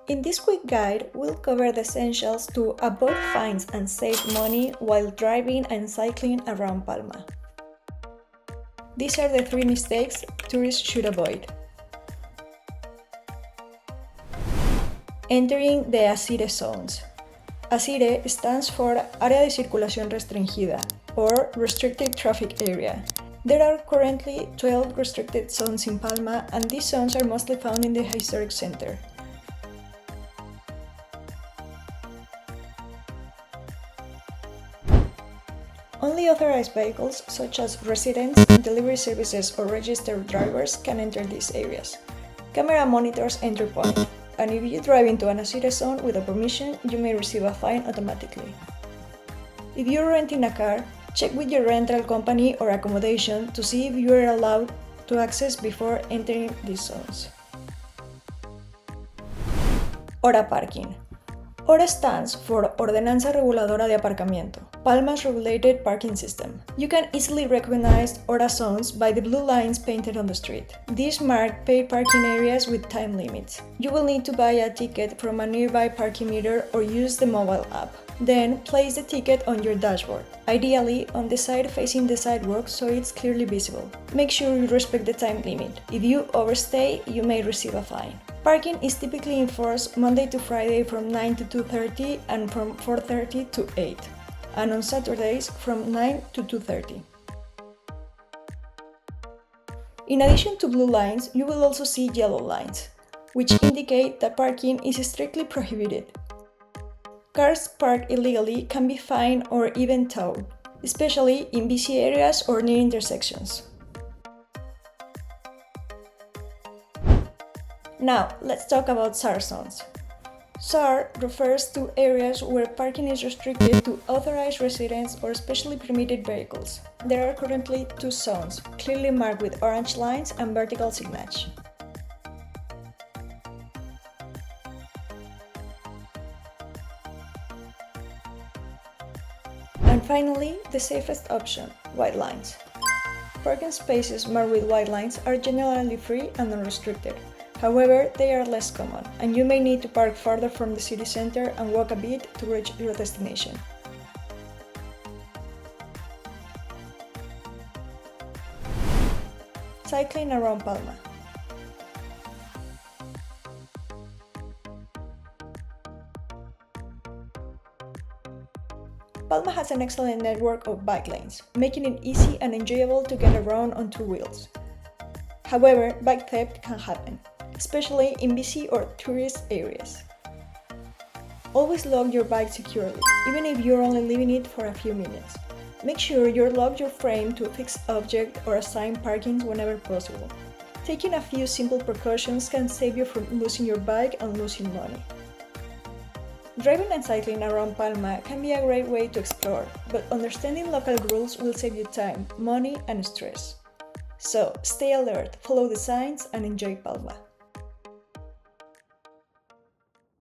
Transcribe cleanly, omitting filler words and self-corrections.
In this quick guide, we'll cover the essentials to avoid fines and save money while driving and cycling around Palma. These are the 3 mistakes tourists should avoid. Entering the ACIRE zones. ACIRE stands for Área de Circulación Restringida, or Restricted Traffic Area. There are currently 12 restricted zones in Palma, and these zones are mostly found in the historic center. Only authorized vehicles, such as residents, delivery services, or registered drivers, can enter these areas. Camera monitors entry point, and if you drive into an ACIRE zone without permission, you may receive a fine automatically. If you're renting a car, check with your rental company or accommodation to see if you are allowed to access before entering these zones. Hora parking. Hora stands for Ordenanza Reguladora de Aparcamiento, Palma's regulated parking system. You can easily recognize Hora zones by the blue lines painted on the street. These mark paid parking areas with time limits. You will need to buy a ticket from a nearby parking meter or use the mobile app. Then place the ticket on your dashboard, ideally on the side facing the sidewalk so it's clearly visible. Make sure you respect the time limit. If you overstay, you may receive a fine. Parking is typically enforced Monday to Friday from 9 to 2:30 and from 4:30 to 8, and on Saturdays from 9 to 2:30. In addition to blue lines, you will also see yellow lines, which indicate that parking is strictly prohibited. Cars parked illegally can be fined or even towed, especially in busy areas or near intersections. Now, let's talk about SAR zones. SAR refers to areas where parking is restricted to authorized residents or specially permitted vehicles. There are currently 2 zones, clearly marked with orange lines and vertical signage. And finally, the safest option, white lines. Parking spaces marked with white lines are generally free and unrestricted. However, they are less common, and you may need to park farther from the city center and walk a bit to reach your destination. Cycling around Palma. Palma has an excellent network of bike lanes, making it easy and enjoyable to get around on 2 wheels. However, bike theft can happen, especially in busy or tourist areas. Always lock your bike securely, even if you're only leaving it for a few minutes. Make sure you lock your frame to a fixed object or assign parkings whenever possible. Taking a few simple precautions can save you from losing your bike and losing money. Driving and cycling around Palma can be a great way to explore, but understanding local rules will save you time, money, and stress. So, stay alert, follow the signs, and enjoy Palma.